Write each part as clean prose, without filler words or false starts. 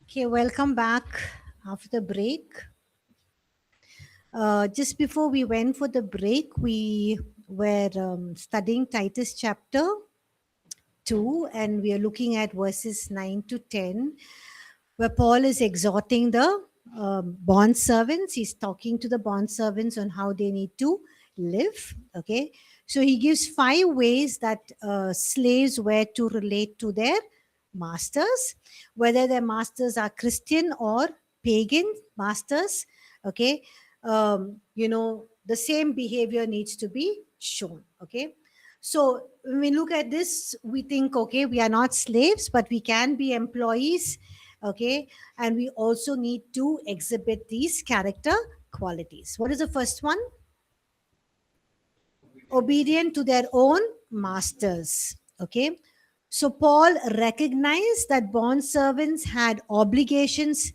Okay, welcome back after the break. Just before we went for the break, we were studying Titus chapter 2, and we are looking at verses 9 to 10, where Paul is exhorting the bond servants. He's talking to the bond servants on how they need to live. Okay, so he gives 5 ways that slaves were to relate to their masters, whether their masters are Christian or pagan masters. Okay, the same behavior needs to be shown. Okay, so when we look at this, we think, okay, we are not slaves, but we can be employees. Okay, and we also need to exhibit these character qualities. What is the first one? Obedient to their own masters. Okay, so Paul recognized that bond servants had obligations,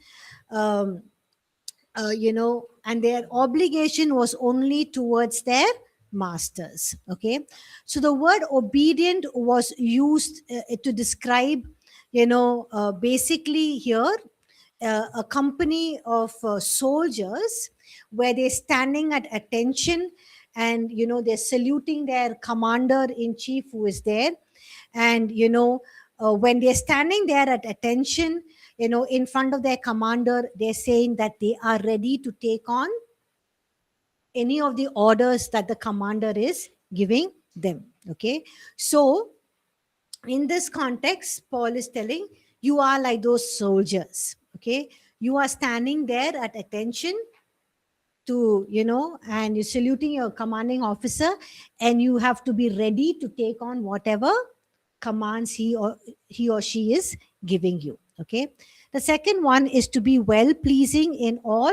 um, and their obligation was only towards their masters. Okay, so the word obedient was used to describe, basically here, a company of soldiers where they're standing at attention, and they're saluting their commander in chief who is there. And when they're standing there at attention, in front of their commander, they're saying that they are ready to take on any of the orders that the commander is giving them. Okay, so in this context, Paul is telling, you are like those soldiers. Okay, you are standing there at attention to, and you're saluting your commanding officer, and you have to be ready to take on whatever commands he or she is giving you. Okay, the second one is to be well pleasing in all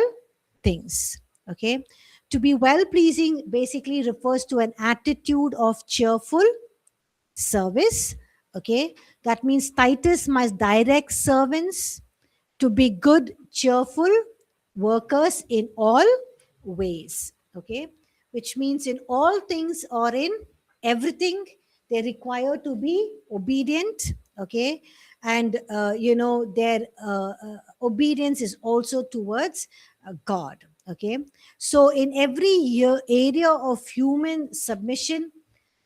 things. Okay, to be well pleasing basically refers to an attitude of cheerful service. Okay, that means Titus must direct servants to be good, cheerful workers in all ways. Okay, which means in all things or in everything, they require to be obedient. Okay, and their obedience is also towards God. Okay, so in every area of human submission,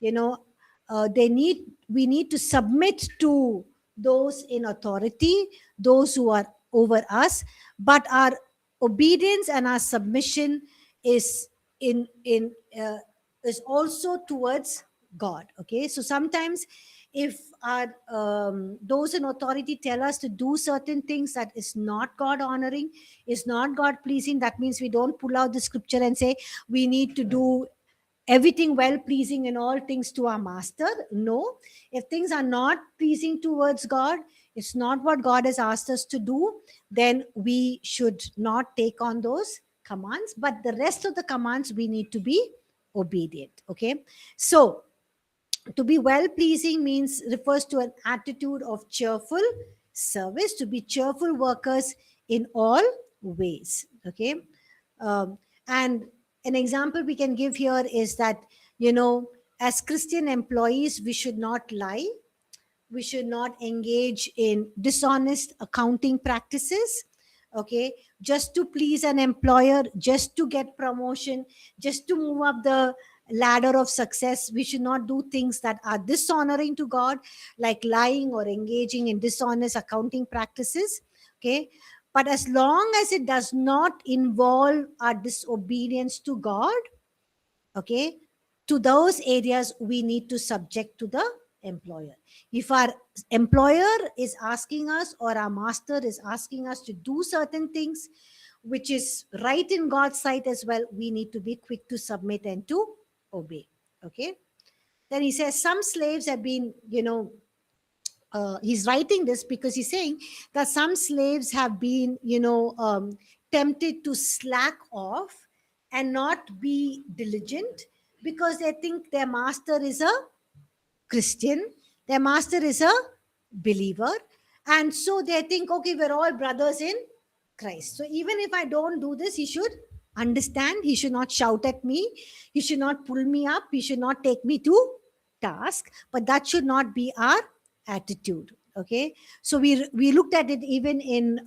you know we need to submit to those in authority, those who are over us, but our obedience and our submission is in is also towards God. Okay, so sometimes if our those in authority tell us to do certain things that is not God honoring, is not God pleasing, that means we don't pull out the scripture and say we need to do everything well pleasing in all things to our master. No, if things are not pleasing towards God, it's not what God has asked us to do, then we should not take on those commands, but the rest of the commands we need to be obedient. Okay, so to be well pleasing means refers to an attitude of cheerful service, to be cheerful workers in all ways. Okay, and an example we can give here is that, as Christian employees, we should not lie, we should not engage in dishonest accounting practices. Okay, just to please an employer, just to get promotion, just to move up the ladder of success, we should not do things that are dishonoring to God, like lying or engaging in dishonest accounting practices. Okay, but as long as it does not involve our disobedience to God, okay, to those areas we need to subject to the employer. If our employer is asking us, or our master is asking us to do certain things which is right in God's sight as well, we need to be quick to submit and to obey. Okay, then he says some slaves have been, he's writing this because he's saying that some slaves have been, tempted to slack off and not be diligent, because they think their master is a Christian, their master is a believer, and so they think, okay, we're all brothers in Christ. So even if I don't do this, he should understand, he should not shout at me, he should not pull me up, he should not take me to task, but that should not be our attitude. Okay, so we looked at it even in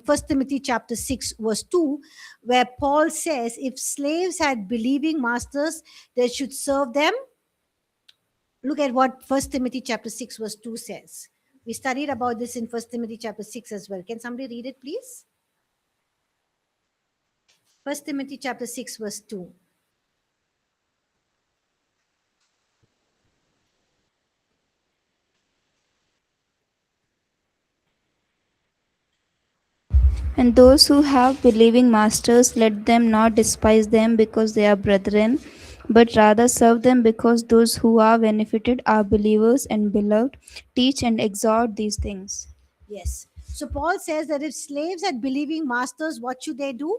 First Timothy chapter 6 verse 2, where Paul says if slaves had believing masters, they should serve them. Look at what First Timothy chapter 6 verse 2 says. We studied about this in First Timothy chapter 6 as well. Can somebody read it, please? First Timothy chapter 6 verse 2. And those who have believing masters, let them not despise them because they are brethren, but rather serve them because those who are benefited are believers and beloved. Teach and exhort these things. Yes. So Paul says that if slaves had believing masters, what should they do?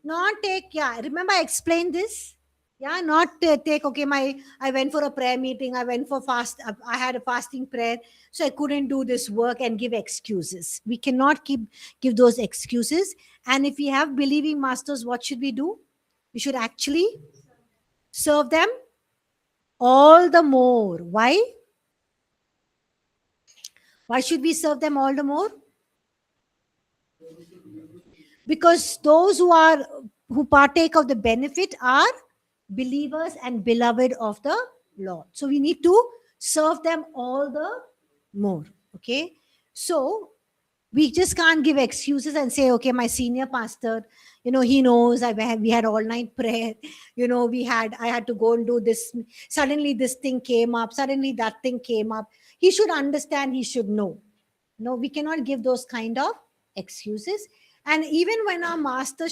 Not take, yeah. Remember, I explained this. Yeah, not take, okay, I went for a prayer meeting, I went for fast, I had a fasting prayer, so I couldn't do this work and give excuses. We cannot give those excuses. And if we have believing masters, what should we do? We should actually serve them all the more. Why should we serve them all the more? Because those who partake of the benefit are believers and beloved of the Lord. So we need to serve them all the more. Okay, so we just can't give excuses and say, okay, my senior pastor, he knows we had all night prayer, I had to go and do this, suddenly this thing came up, suddenly that thing came up. He should understand, he should know. No, we cannot give those kind of excuses. And even when our master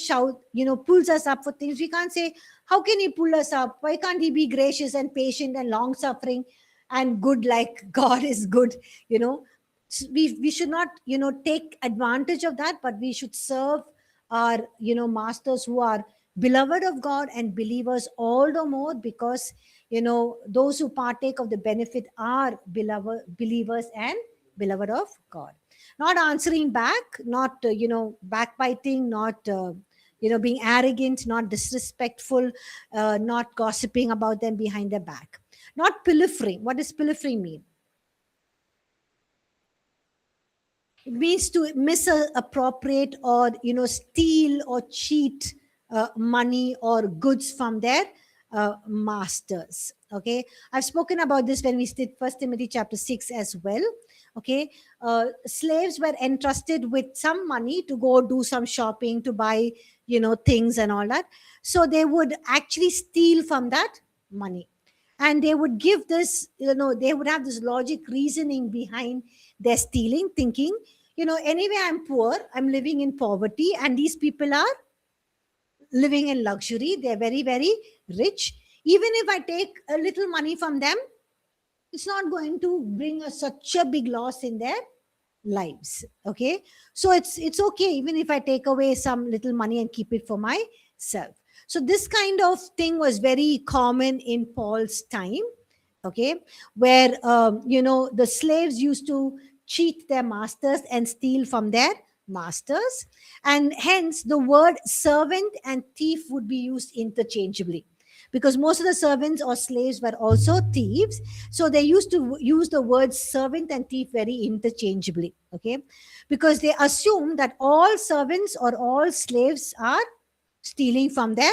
pulls us up for things, we can't say, how can he pull us up? Why can't he be gracious and patient and long suffering and good like God is good? We should not take advantage of that, but we should serve our masters who are beloved of God and believers all the more, because those who partake of the benefit are beloved believers and beloved of God. Not answering back, not backbiting, not being arrogant, not disrespectful, not gossiping about them behind their back, not pilfering. What does pilfering mean? It means to misappropriate or steal or cheat money or goods from their masters. Okay, I've spoken about this when we did First Timothy chapter 6 as well. Okay, slaves were entrusted with some money to go do some shopping, to buy things and all that. So they would actually steal from that money, and they would give this, they would have this logic reasoning behind their stealing, thinking, anyway, I'm poor, I'm living in poverty, and these people are living in luxury, they're very, very rich. Even if I take a little money from them, it's not going to bring such a big loss in their lives. Okay, so it's okay even if I take away some little money and keep it for myself. So this kind of thing was very common in Paul's time. Okay, where the slaves used to cheat their masters and steal from their masters, and hence the word servant and thief would be used interchangeably, because most of the servants or slaves were also thieves. So they used to use the words servant and thief very interchangeably. Okay, because they assume that all servants or all slaves are stealing from their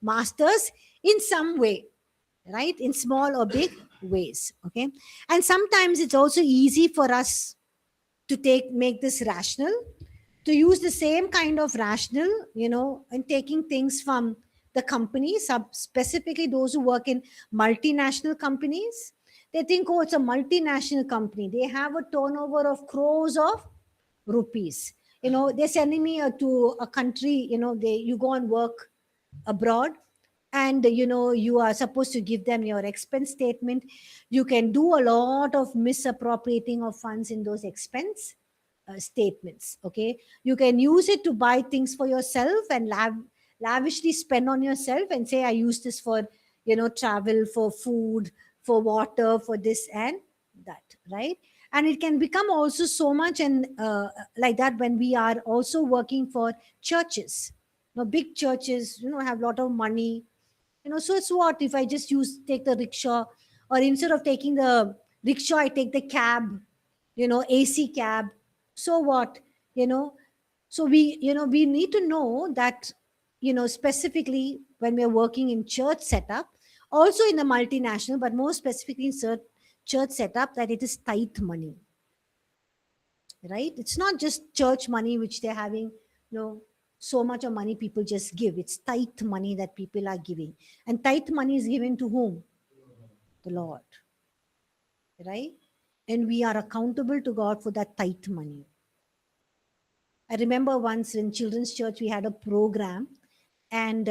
masters in some way, right? In small or big ways. Okay, and sometimes it's also easy for us to make this rational, to use the same kind of rational, in taking things from the companies, specifically those who work in multinational companies. They think, oh, it's a multinational company, they have a turnover of crores of rupees. They're sending me to a country, you go and work abroad, and you are supposed to give them your expense statement. You can do a lot of misappropriating of funds in those expense statements. Okay, you can use it to buy things for yourself and lavishly spend on yourself and say, I use this for travel, for food, for water, for this and that, right? And it can become also so much, and like that, when we are also working for churches. Big churches have a lot of money. So it's what if I just take the rickshaw, or instead of taking the rickshaw, I take the cab, AC cab. So what? You know, so we need to know that, specifically when we're working in church setup, also in the multinational, but more specifically in church setup, that it is tithe money, right? It's not just church money which they're having, so much of money people just give. It's tithe money that people are giving. And tithe money is given to whom? The Lord, right? And we are accountable to God for that tithe money. I remember once in children's church, we had a program and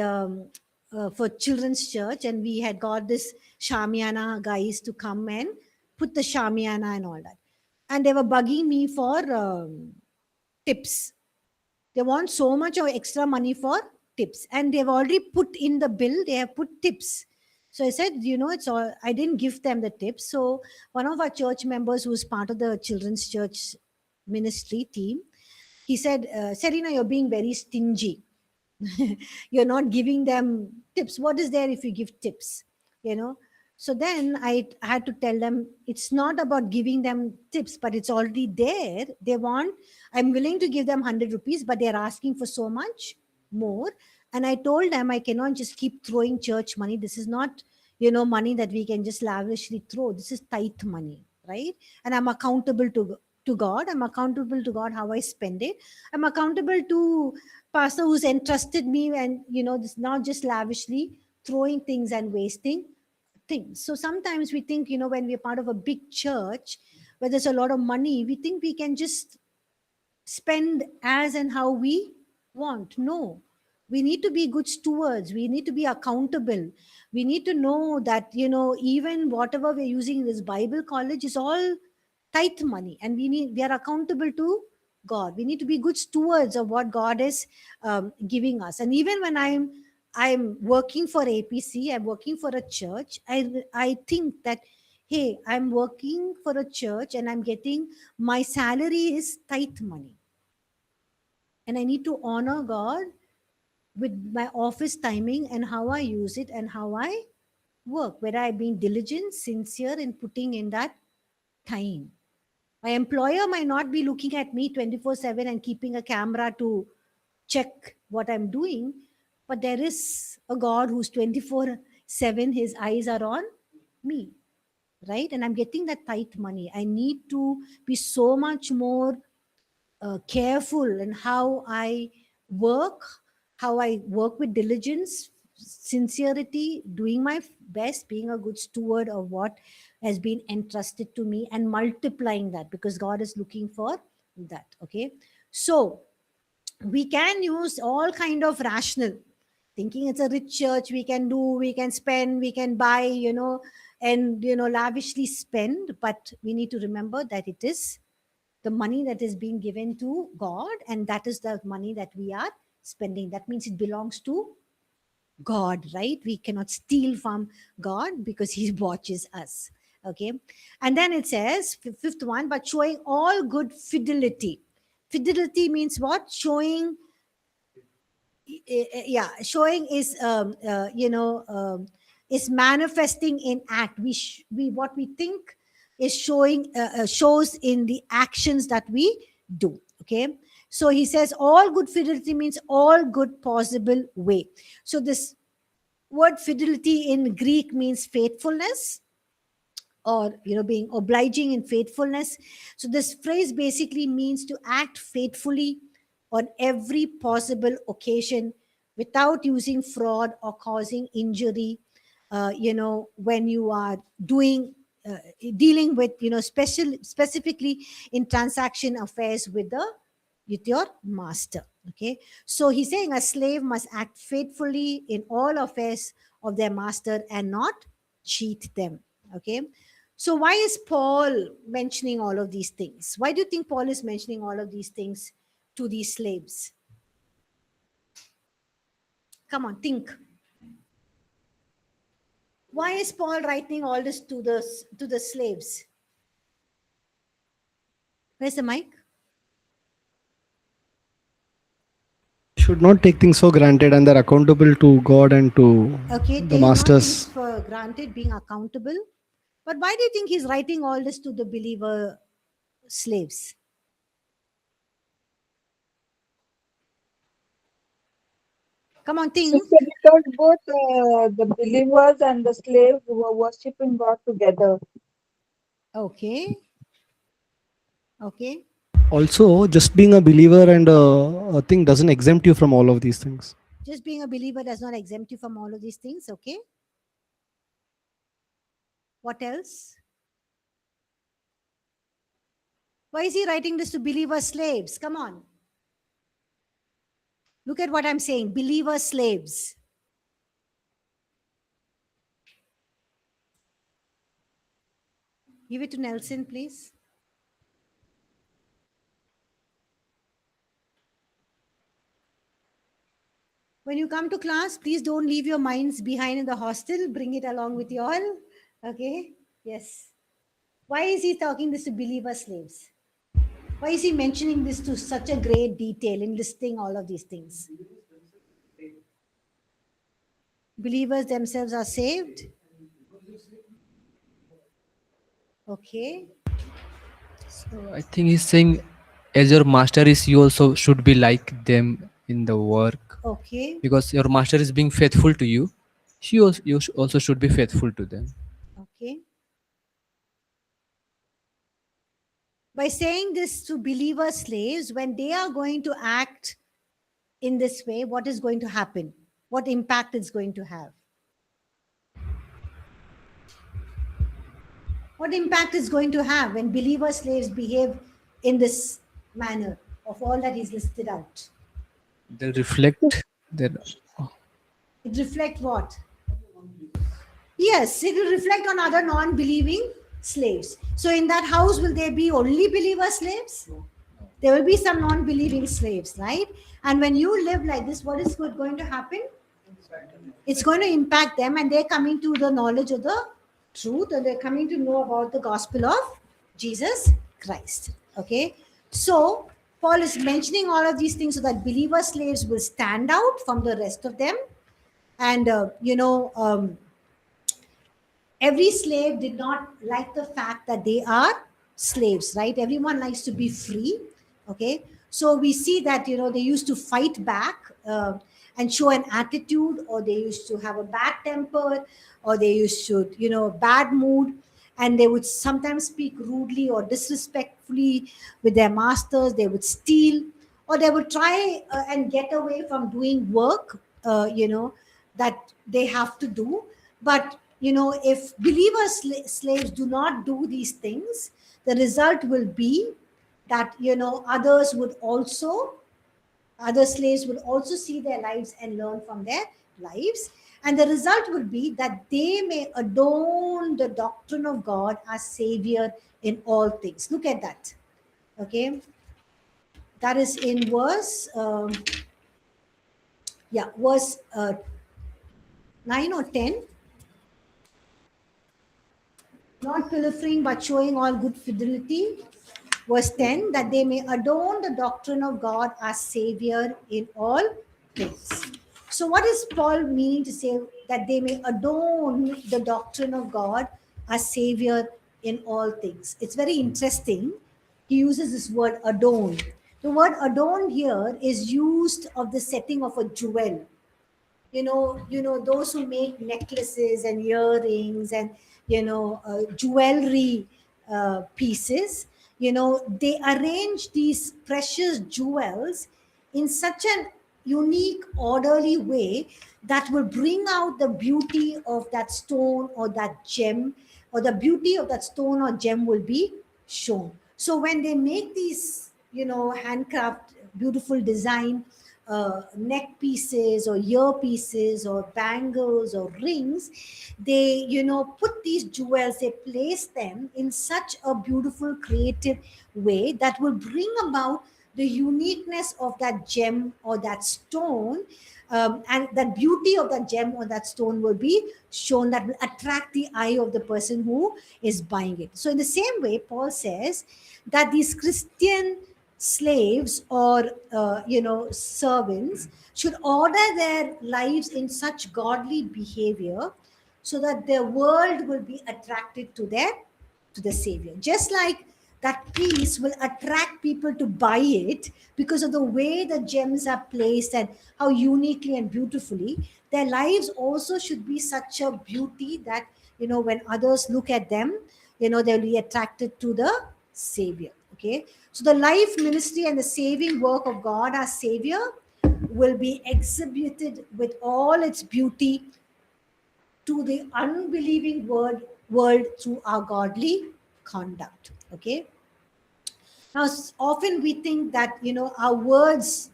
for children's church, and we had got this Shamiana guys to come and put the Shamiana and all that. And they were bugging me for tips. They want so much of extra money for tips, and they've already put in the bill, they have put tips. So I said, it's all, I didn't give them the tips. So one of our church members who's part of the children's church ministry team, he said, Serena, you're being very stingy. You're not giving them tips. What is there if you give tips? So then I had to tell them, it's not about giving them tips, but it's already there. I'm willing to give them 100 rupees, but they're asking for so much more. And I told them, I cannot just keep throwing church money. This is not, money that we can just lavishly throw. This is tithe money, right? And I'm accountable to God. I'm accountable to God how I spend it. I'm accountable to pastor who's entrusted me, and this not just lavishly throwing things and wasting things. So sometimes we think, when we're part of a big church where there's a lot of money, we think we can just spend as and how we want. No, we need to be good stewards. We need to be accountable. We need to know that, even whatever we're using in this Bible college is all tithe money, and we are accountable to God. We need to be good stewards of what God is giving us. And even when I'm working for APC, I'm working for a church, I think that, hey, I'm working for a church and I'm getting, my salary is tithe money, and I need to honor God with my office timing and how I use it and how I work, whether I'm being diligent, sincere in putting in that time. My employer might not be looking at me 24/7 and keeping a camera to check what I'm doing, but there is a God who's 24/7, his eyes are on me, right? And I'm getting that tithe money. I need to be so much more careful in how I work, with diligence, sincerity, doing my best, being a good steward of what has been entrusted to me, and multiplying that, because God is looking for that. Okay, so we can use all kind of rational thinking. It's a rich church, we can spend, we can buy, and lavishly spend, but we need to remember that it is the money that is being given to God, and that is the money that we are spending. That means it belongs to God, right? We cannot steal from God because he watches us. Okay. And then it says, fifth one, but showing all good fidelity. Fidelity means what? Showing, showing is, is manifesting in act. We what we think is showing, shows in the actions that we do. Okay. So he says all good fidelity means all good possible way. So this word fidelity in Greek means faithfulness, or being obliging in faithfulness. So this phrase basically means to act faithfully on every possible occasion without using fraud or causing injury, when you are doing, dealing with, specifically in transaction affairs with your master. Okay, so he's saying a slave must act faithfully in all affairs of their master and not cheat them. Okay, so why is Paul mentioning all of these things? Why do you think Paul is mentioning all of these things to these slaves? Come on, think. Why is Paul writing all this to the slaves? Where's the mic? Should not take things for granted, and they're accountable to God and to the masters. Not for granted being accountable. But why do you think he's writing all this to the believer slaves? Come on, think. Sister, because both the believers and the slaves were worshipping God together. Okay. Okay. Also, just being a believer and a thing doesn't exempt you from all of these things. Just being a believer does not exempt you from all of these things. Okay. What else? Why is he writing this to believer slaves? Come on. Look at what I'm saying. Believer slaves. Give it to Nelson, please. When you come to class, please don't leave your minds behind in the hostel. Bring it along with you all. Okay? Yes. Why is he talking this to believer slaves? Why is he mentioning this to such a great detail in listing all of these things? Believers themselves are saved. Okay. So I think he's saying, as your master is, you also should be like them in the work. Okay. Because your master is being faithful to you, you also should be faithful to them. Okay. By saying this to believer slaves, when they are going to act in this way, what is going to happen? What impact it's going to have? What impact is going to have when believer slaves behave in this manner of all that is listed out? They reflect their. It reflects what? Yes, it will reflect on other non-believing slaves. So in that house, will there be only believer slaves? There will be some non-believing slaves, right? And when you live like this, what is going to happen? It's going to impact them, and they're coming to the knowledge of the truth, and they're coming to know about the gospel of Jesus Christ. Okay, so Paul is mentioning all of these things so that believer slaves will stand out from the rest of them. And every slave did not like the fact that they are slaves, right? Everyone likes to be free. Okay, so we see that they used to fight back and show an attitude, or they used to have a bad temper, or they used to bad mood, and they would sometimes speak rudely or disrespectfully with their masters. They would steal, or they would try and get away from doing work that they have to do. But if slaves do not do these things, the result will be that other slaves would also see their lives and learn from their lives. And the result will be that they may adorn the doctrine of God as Savior in all things. Look at that. Okay. That is in verse 9 or 10. Not pilfering, but showing all good fidelity. Verse 10, that they may adorn the doctrine of God as Savior in all things. So what is Paul meaning to say? That they may adorn the doctrine of God as Savior in all things. It's very interesting. He uses this word adorn. The word adorn here is used of the setting of a jewel. Those who make necklaces and earrings and jewelry pieces, they arrange these precious jewels in such an unique, orderly way that will bring out the beauty of that stone or that gem, or the beauty of that stone or gem will be shown. So when they make these handcraft beautiful design neck pieces or ear pieces or bangles or rings, they put these jewels, they place them in such a beautiful creative way that will bring about the uniqueness of that gem or that stone, and the beauty of that gem or that stone will be shown, that will attract the eye of the person who is buying it. So in the same way, Paul says that these Christian slaves or servants should order their lives in such godly behavior so that the world will be attracted to the Savior. Just like that piece will attract people to buy it because of the way the gems are placed and how uniquely and beautifully. Their lives also should be such a beauty that, when others look at them, they'll be attracted to the Savior. Okay. So the life, ministry, and the saving work of God, our Savior, will be exhibited with all its beauty to the unbelieving world through our godly conduct. Okay. Now, often we think that, our words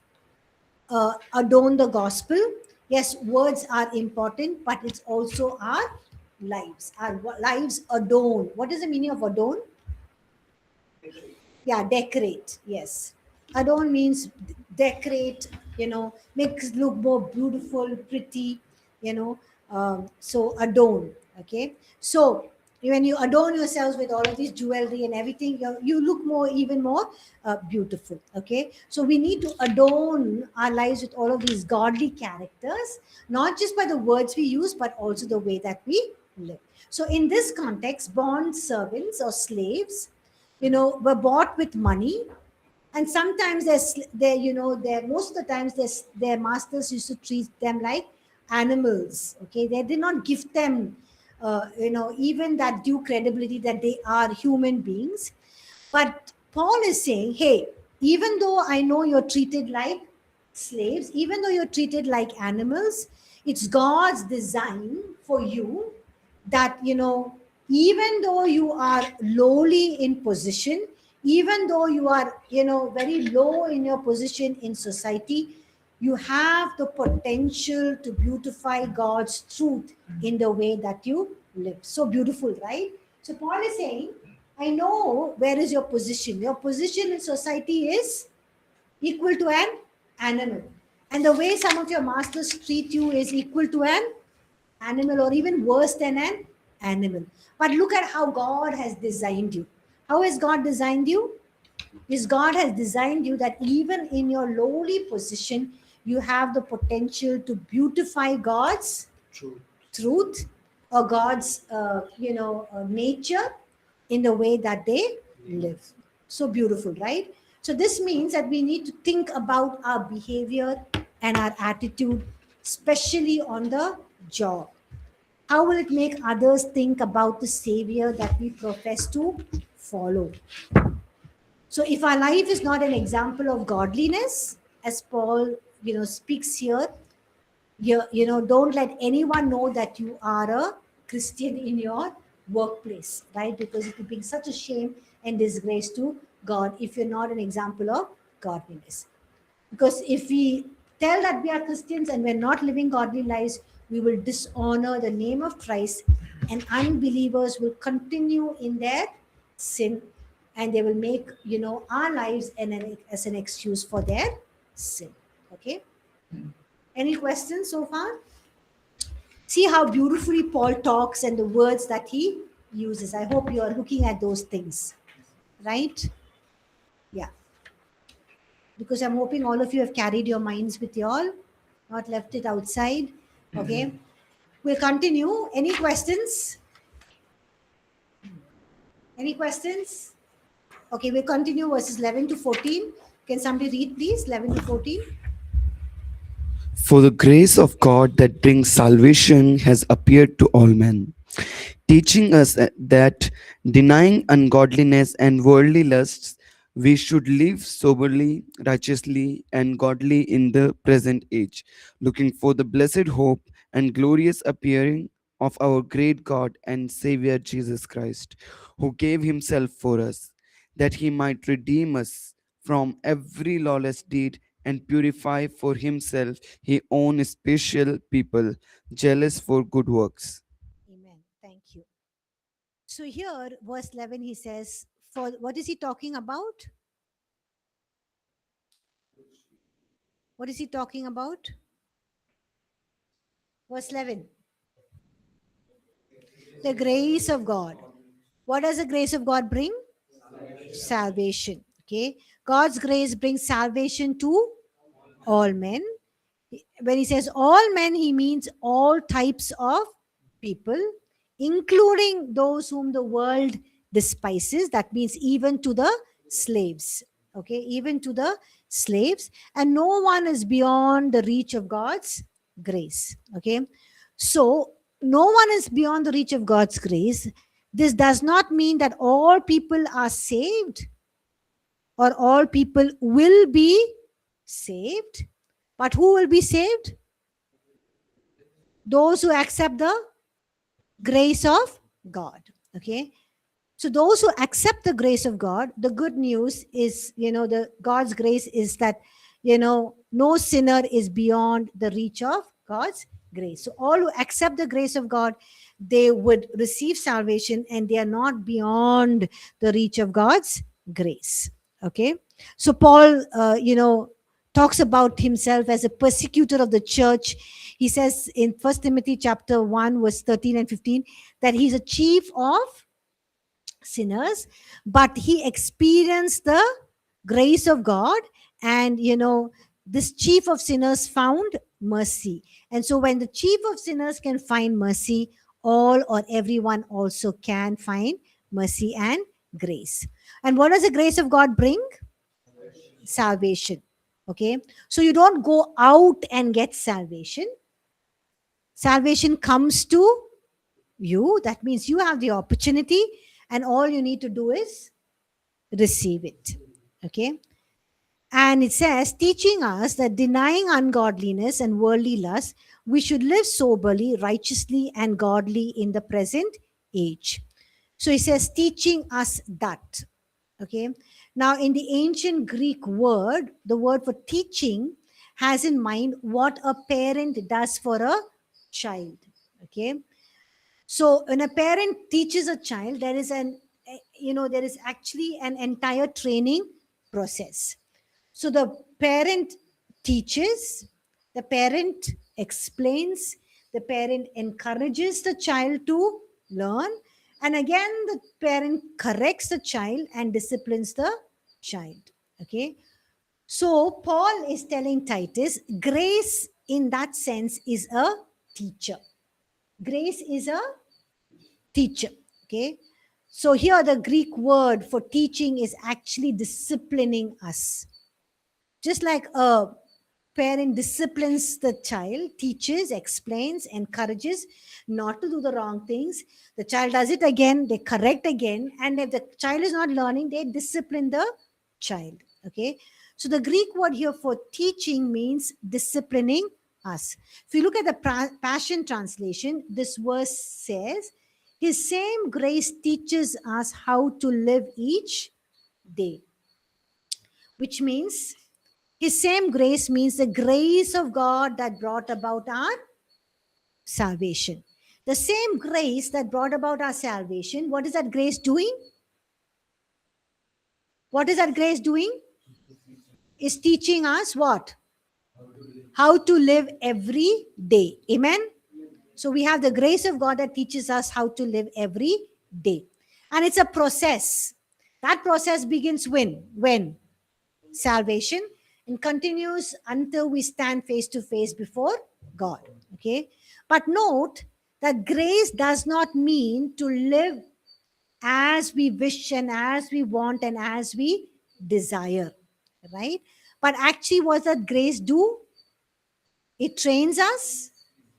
adorn the gospel. Yes, words are important, but it's also our lives. Our lives adorn. What is the meaning of adorn? Yeah, decorate. Yes. Adorn means decorate, makes look more beautiful, pretty, so adorn. Okay. So when you adorn yourselves with all of this jewelry and everything, you look even more beautiful. Okay. So we need to adorn our lives with all of these godly characters, not just by the words we use, but also the way that we live. So in this context, bond servants or slaves, were bought with money, and sometimes they're most of the times their masters used to treat them like animals. Okay, they did not give them even that due credibility that they are human beings. But Paul is saying, hey, even though I know you're treated like slaves, even though you're treated like animals, it's God's design for you that, even though you are lowly in position, even though you are, very low in your position in society, you have the potential to beautify God's truth in the way that you live. So beautiful, right? So Paul is saying, I know where is your position. Your position in society is equal to an animal. And the way some of your masters treat you is equal to an animal, or even worse than an animal. But look at how God has designed you. How has God designed you? Is God has designed you that even in your lowly position, you have the potential to beautify God's truth or God's, nature in the way that they live. So beautiful, right? So this means that we need to think about our behavior and our attitude, especially on the job. How will it make others think about the Savior that we profess to follow? So if our life is not an example of godliness, as Paul, speaks here, don't let anyone know that you are a Christian in your workplace, right? Because it will bring such a shame and disgrace to God if you're not an example of godliness. Because if we tell that we are Christians and we're not living godly lives, we will dishonor the name of Christ, and unbelievers will continue in their sin, and they will make, our lives as an excuse for their sin. Okay. Any questions so far? See how beautifully Paul talks and the words that he uses. I hope you are looking at those things, right? Yeah. Because I'm hoping all of you have carried your minds with you all, not left it outside. Okay. We'll continue. Any questions? Any questions? Okay, we'll continue verses 11 to 14. Can somebody read, please? 11 to 14. For the grace of God that brings salvation has appeared to all men, teaching us that denying ungodliness and worldly lusts, we should live soberly, righteously, and godly in the present age, looking for the blessed hope and glorious appearing of our great God and Savior Jesus Christ, who gave himself for us, that he might redeem us from every lawless deed and purify for himself his own special people, jealous for good works. Amen. Thank you. So here, verse 11, he says, for what is he talking about? What is he talking about? Verse 11. The grace of God. What does the grace of God bring? Salvation. Okay. God's grace brings salvation to all men. When he says all men, he means all types of people, including those whom the world despises. That means even to the slaves. Okay, even to the slaves. And no one is beyond the reach of God's grace. Okay, so no one is beyond the reach of God's grace. This does not mean that all people are saved or all people will be saved. But who will be saved? Those who accept the grace of God. Okay. So those who accept the grace of God, the good news is, the God's grace is that, no sinner is beyond the reach of God's grace. So all who accept the grace of God, they would receive salvation and they are not beyond the reach of God's grace. Okay. So Paul, talks about himself as a persecutor of the church. He says in 1 Timothy chapter 1, verse 13 and 15, that he's a chief of sinners, but he experienced the grace of God. And, this chief of sinners found mercy. And so when the chief of sinners can find mercy, all or everyone also can find mercy and grace. And what does the grace of God bring? Salvation. Okay. So you don't go out and get salvation. Salvation comes to you. That means you have the opportunity and all you need to do is receive it. Okay. And it says, teaching us that denying ungodliness and worldly lust, we should live soberly, righteously, and godly in the present age. So it says, teaching us that. Okay. Now, in the ancient Greek word, the word for teaching has in mind what a parent does for a child. Okay. So when a parent teaches a child, there is actually an entire training process. So the parent teaches, the parent explains, the parent encourages the child to learn. And again, the parent corrects the child and disciplines the child. Okay. So Paul is telling Titus, grace in that sense is a teacher. Grace is a teacher. Okay. So here the Greek word for teaching is actually disciplining us. Just like a parent disciplines the child, teaches, explains, encourages not to do the wrong things. The child does it again, they correct again. And if the child is not learning, they discipline the child. Okay. So the Greek word here for teaching means disciplining us. If you look at the Passion Translation, this verse says, his same grace teaches us how to live each day. Which means, his same grace means the grace of God that brought about our salvation. The same grace that brought about our salvation, what is that grace doing? What is that grace doing? Is teaching us what? How to live every day. Amen? So we have the grace of God that teaches us how to live every day. And it's a process. That process begins when? Salvation. And continues until we stand face to face before God. Okay. But note that grace does not mean to live as we wish and as we want and as we desire. Right? But actually, what does grace do? It trains us,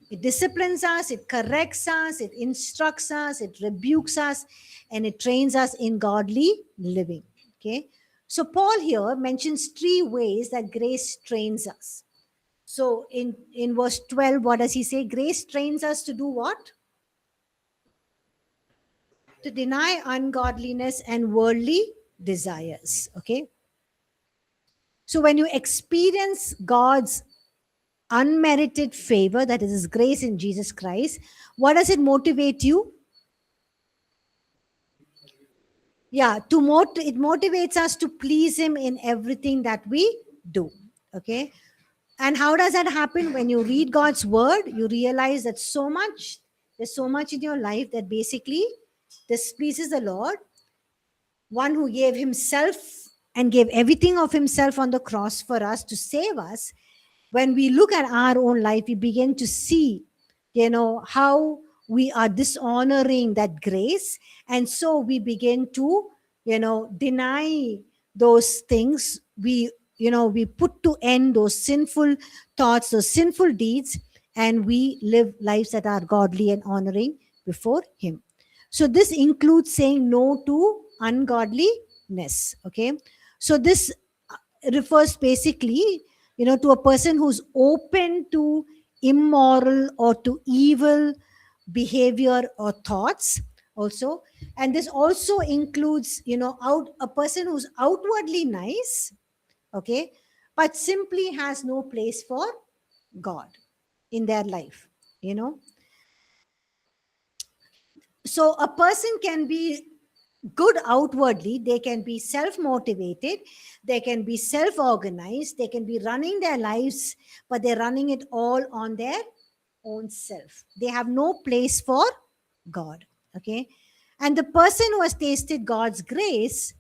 it disciplines us, it corrects us, it instructs us, it rebukes us, and it trains us in godly living. Okay. So Paul here mentions 3 ways that grace trains us. So in verse 12, what does he say? Grace trains us to do what? To deny ungodliness and worldly desires. Okay. So when you experience God's unmerited favor, that is his grace in Jesus Christ, what does it motivate you? Yeah, it motivates us to please him in everything that we do. Okay. And how does that happen? When you read God's word, you realize that there's so much in your life that basically displeases the Lord. One who gave himself and gave everything of himself on the cross for us to save us. When we look at our own life, we begin to see, how we are dishonoring that grace. And so we begin to, deny those things. We put to end those sinful thoughts, those sinful deeds, and we live lives that are godly and honoring before Him. So this includes saying no to ungodliness. Okay. So this refers basically, to a person who's open to immoral or to evil behavior or thoughts also. And this also includes, a person who's outwardly nice, okay, but simply has no place for God in their life, So a person can be good outwardly, they can be self-motivated, they can be self-organized, they can be running their lives, but they're running it all on their own self. They have no place for God. Okay. And the person who has tasted God's grace,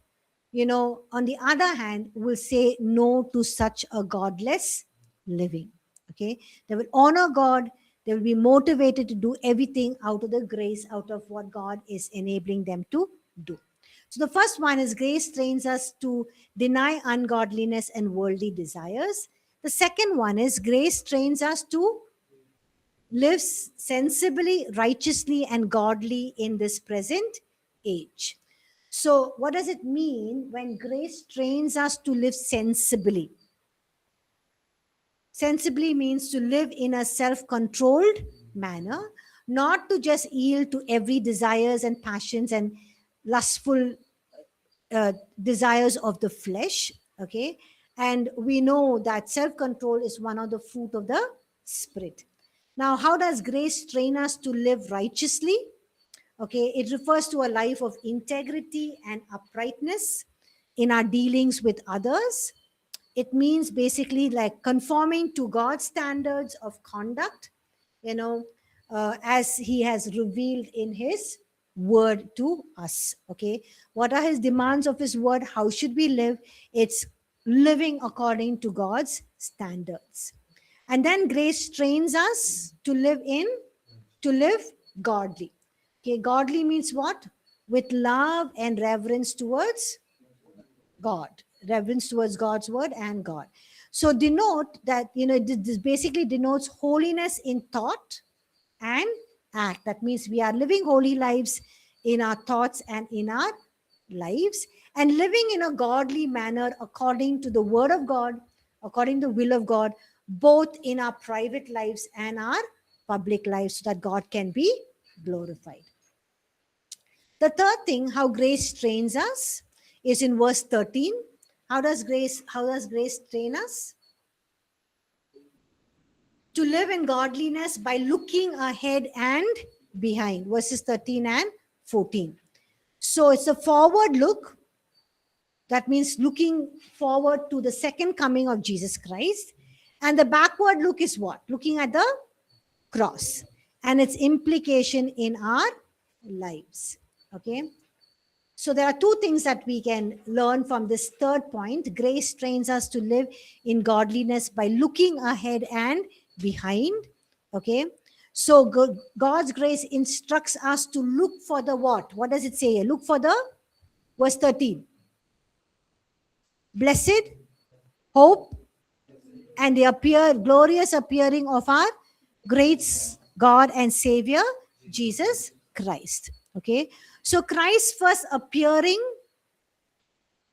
on the other hand, will say no to such a godless living. Okay. They will honor God. They will be motivated to do everything out of the grace, out of what God is enabling them to do. So the first one is grace trains us to deny ungodliness and worldly desires. The second one is grace trains us to live sensibly, righteously, and godly in this present age. So what does it mean when grace trains us to live sensibly? Sensibly means to live in a self-controlled manner, not to just yield to every desires and passions and lustful desires of the flesh. Okay. And we know that self-control is one of the fruit of the Spirit. Now, how does grace train us to live righteously? Okay, it refers to a life of integrity and uprightness in our dealings with others. It means basically like conforming to God's standards of conduct, as He has revealed in His word to us. Okay, what are His demands of His word? How should we live? It's living according to God's standards. And then grace trains us to live godly. Okay, godly means what? With love and reverence towards God, reverence towards God's word and God. So denote that, this basically denotes holiness in thought and act. That means we are living holy lives in our thoughts and in our lives, and living in a godly manner according to the word of God, according to the will of God, both in our private lives and our public lives, so that God can be glorified. The third thing, how grace trains us, is in verse 13. How does grace train us? To live in godliness by looking ahead and behind. Verses 13 and 14. So it's a forward look. That means looking forward to the second coming of Jesus Christ. And the backward look is what? Looking at the cross and its implication in our lives. Okay. So there are two things that we can learn from this third point. Grace trains us to live in godliness by looking ahead and behind. Okay. So God's grace instructs us to look for the what? What does it say here? Look for the, verse 13. Blessed hope and the glorious appearing of our great God and Savior, Jesus Christ. Okay. So Christ's first appearing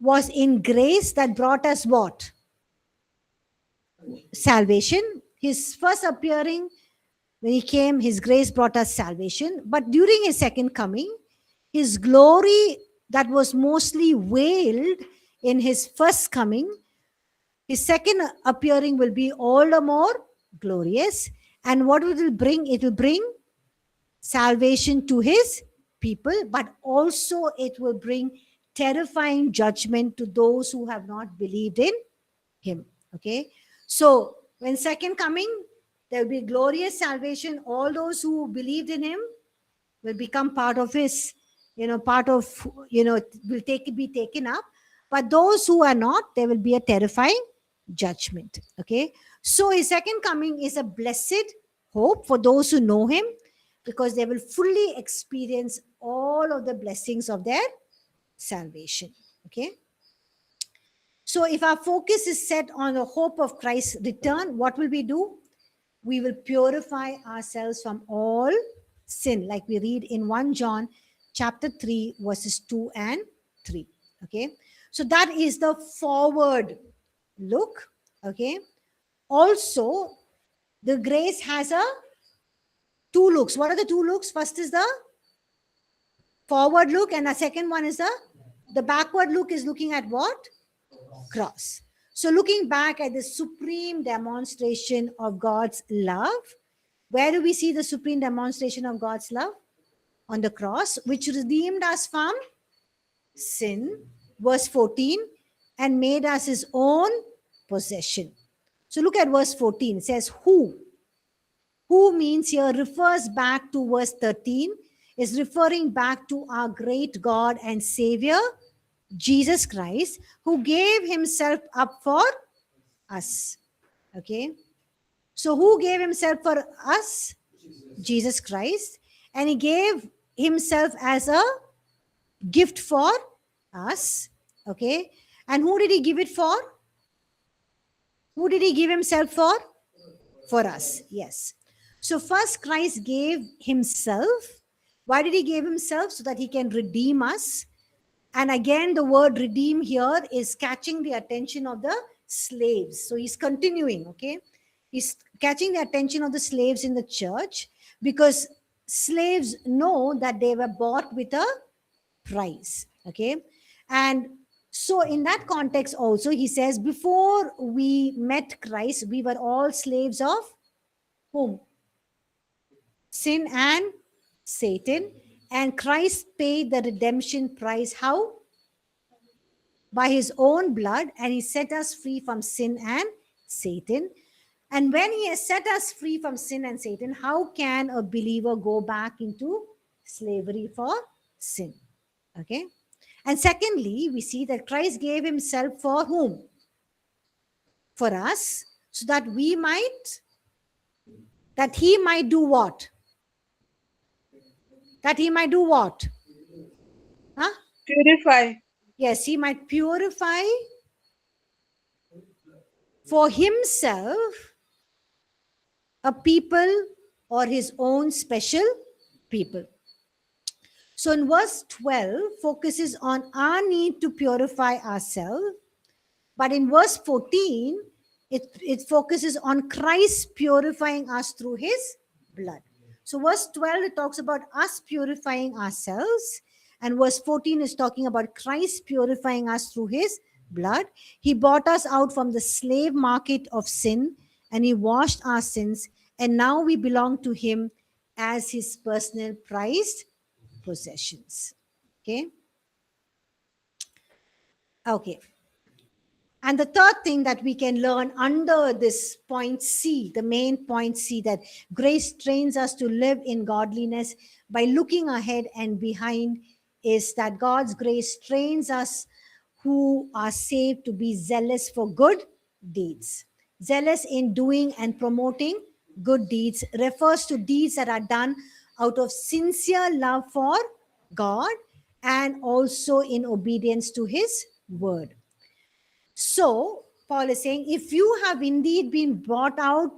was in grace that brought us what? Salvation. His first appearing, when He came, His grace brought us salvation. But during His second coming, His glory that was mostly veiled in His first coming, His second appearing will be all the more glorious. And what it will bring? It will bring salvation to His people, but also it will bring terrifying judgment to those who have not believed in Him. Okay. So when second coming, there will be glorious salvation. All those who believed in Him will become part of His, will be taken up. But those who are not, there will be a terrifying judgment. Okay. So His second coming is a blessed hope for those who know Him, because they will fully experience all of the blessings of their salvation. Okay. So if our focus is set on the hope of Christ's return, what will we do? We will purify ourselves from all sin, like we read in 1 John chapter 3, verses 2 and 3. Okay. So that is the forward look. Okay. Also, the grace has two looks. What are the two looks? First is the forward look, and the second one is the backward look is looking at what? Cross. So looking back at the supreme demonstration of God's love, where do we see the supreme demonstration of God's love? On the cross, which redeemed us from sin, verse 14, and made us his own possession. So look at verse 14. It says, who? Who means here refers back to verse 13, is referring back to our great God and Savior, Jesus Christ, who gave himself up for us. Okay. So who gave himself for us? Jesus Christ. And he gave himself as a gift for us. Okay. And who did he give it for? Who did he give himself for? For us. Yes. So first Christ gave himself. Why did he give himself? So that he can redeem us. And again, the word redeem here is catching the attention of the slaves. So he's continuing, okay? He's catching the attention of the slaves in the church because slaves know that they were bought with a price, okay? And so in that context also, he says, before we met Christ, we were all slaves of whom? Sin and Satan. And Christ paid the redemption price. How? By his own blood, and he set us free from sin and Satan. And when he has set us free from sin and Satan, how can a believer go back into slavery for sin? Okay. And secondly, we see that Christ gave himself for whom? For us, so that he might do what? That he might do what? Huh? Purify. Yes, he might purify for himself a people or his own special people. So in verse 12 focuses on our need to purify ourselves. But in verse 14, it focuses on Christ purifying us through his blood. So verse 12, it talks about us purifying ourselves. And verse 14 is talking about Christ purifying us through his blood. He bought us out from the slave market of sin and he washed our sins. And now we belong to him as his personal prized possessions. Okay. Okay. And the third thing that we can learn under this point C, the main point C, that grace trains us to live in godliness by looking ahead and behind, is that God's grace trains us who are saved to be zealous for good deeds. Zealous in doing and promoting good deeds refers to deeds that are done out of sincere love for God and also in obedience to his word. So, Paul is saying, if you have indeed been bought out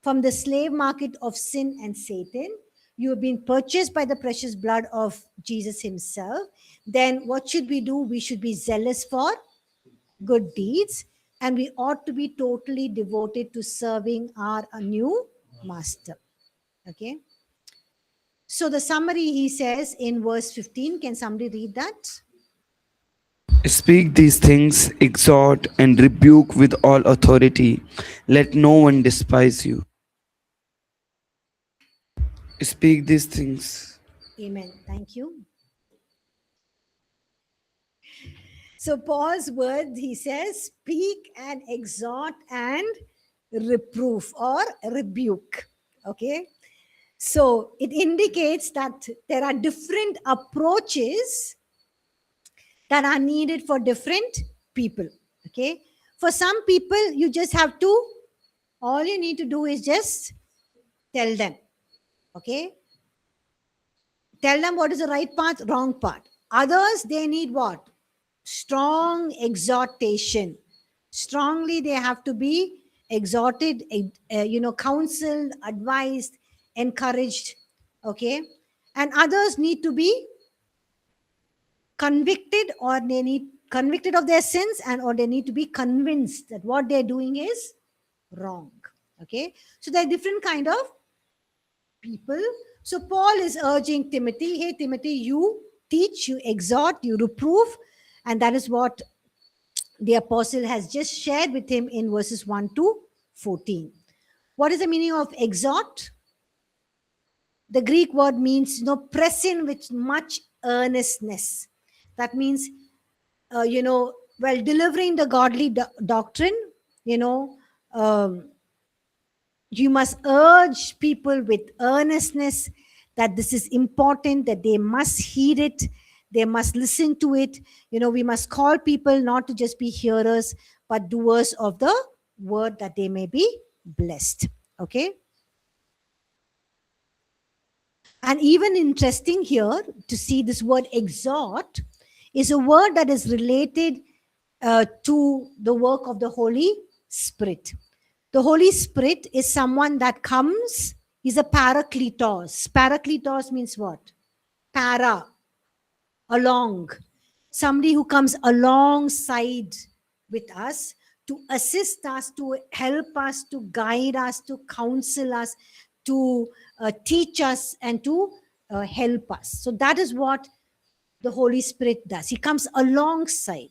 from the slave market of sin and Satan, you have been purchased by the precious blood of Jesus himself, then what should we do? We should be zealous for good deeds, and we ought to be totally devoted to serving our new master. Okay. So the summary he says in verse 15, can somebody read that? Speak these things, exhort and rebuke with all authority. Let no one despise you. Speak these things. Amen. Thank you. So Paul's words, he says, speak and exhort and reproof or rebuke. Okay. So it indicates that there are different approaches that are needed for different people. Okay. For some people, you just have to, all you need to do is just tell them. Okay. Tell them what is the right path, wrong path. Others, they need what? Strong exhortation. Strongly, they have to be exhorted, counseled, advised, encouraged. Okay. And others need to be convicted, or they need convicted of their sins, and or they need to be convinced that what they're doing is wrong. Okay. So there are different kind of people. So Paul is urging Timothy, hey Timothy, you teach, you exhort, you reprove, and that is what the apostle has just shared with him in verses 1 to 14. What is the meaning of exhort? The Greek word means, press in with much earnestness. That means, delivering the godly doctrine, you must urge people with earnestness that this is important, that they must heed it, they must listen to it. We must call people not to just be hearers, but doers of the word, that they may be blessed. Okay. And even interesting here to see this word exhort is a word that is related to the work of the Holy Spirit. The Holy Spirit is someone that comes, he's a parakletos. Parakletos means what? Para, along. Somebody who comes alongside with us to assist us, to help us, to guide us, to counsel us, to teach us, and to help us. So that is what the Holy Spirit does. He comes alongside.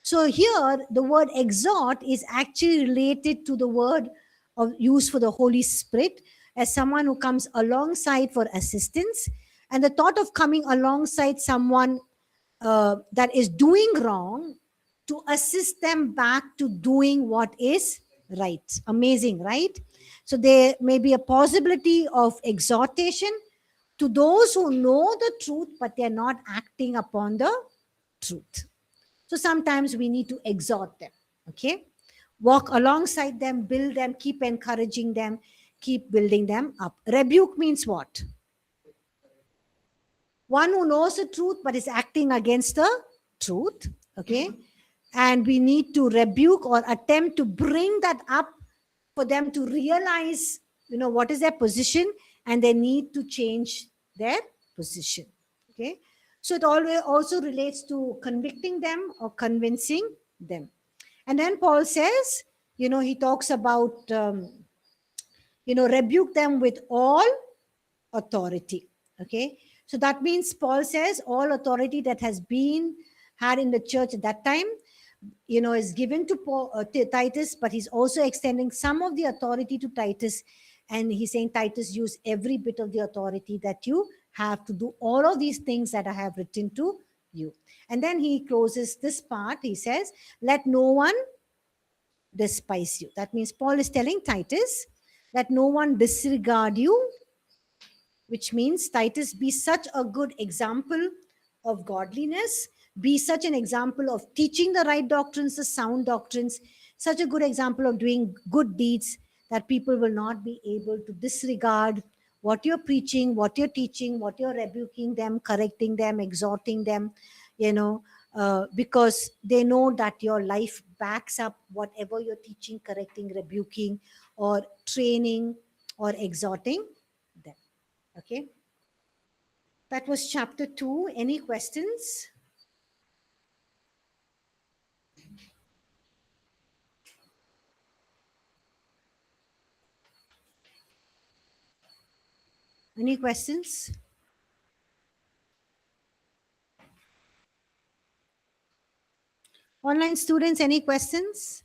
So here, the word exhort is actually related to the word of use for the Holy Spirit as someone who comes alongside for assistance. And the thought of coming alongside someone that is doing wrong, to assist them back to doing what is right. Amazing, right? So there may be a possibility of exhortation to those who know the truth, but they're not acting upon the truth. So sometimes we need to exhort them. Okay. Walk alongside them, build them, keep encouraging them, keep building them up. Rebuke means what? One who knows the truth but is acting against the truth. Okay. And we need to rebuke or attempt to bring that up for them to realize, what is their position, and they need to change their position. Okay. So it always also relates to convicting them or convincing them. And then Paul says, he talks about, rebuke them with all authority. Okay. So that means Paul says all authority that has been had in the church at that time, is given to Titus, but he's also extending some of the authority to Titus. And he's saying, Titus, use every bit of the authority that you have to do all of these things that I have written to you. And then he closes this part. He says, let no one despise you. That means Paul is telling Titus, let no one disregard you, which means Titus, be such a good example of godliness, be such an example of teaching the right doctrines, the sound doctrines, such a good example of doing good deeds that people will not be able to disregard what you're preaching, what you're teaching, what you're rebuking them, correcting them, exhorting them, because they know that your life backs up whatever you're teaching, correcting, rebuking, or training or exhorting them. Okay. That was chapter 2. Any questions? Any questions? Online students, any questions?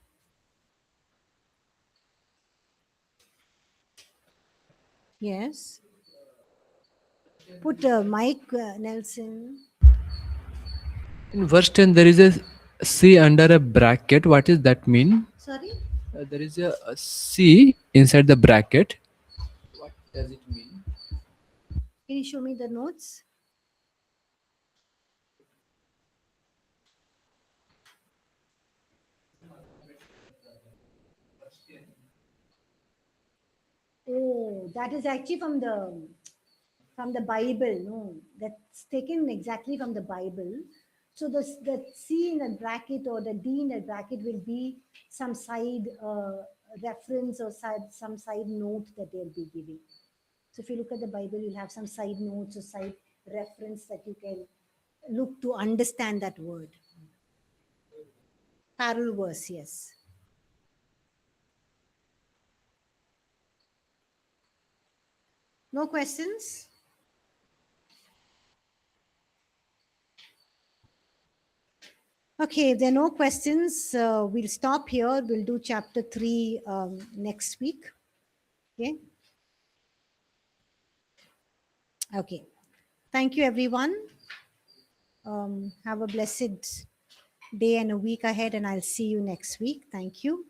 Yes. Put Mike Nelson. In verse 10, there is a C under a bracket. What does that mean? Sorry? There is a C inside the bracket. What does it mean? Can you show me the notes? Oh, that is actually from the from the Bible. No, that's taken exactly from the Bible. So the C in a bracket or the D in a bracket will be some side reference or some side note that they'll be giving. So if you look at the Bible, you'll have some side notes or side reference that you can look to understand that word. Parallel verse, yes. No questions? Okay, if there are no questions, we'll stop here. We'll do chapter 3 next week. Okay. Okay. Thank you, everyone. Have a blessed day and a week ahead, and I'll see you next week. Thank you.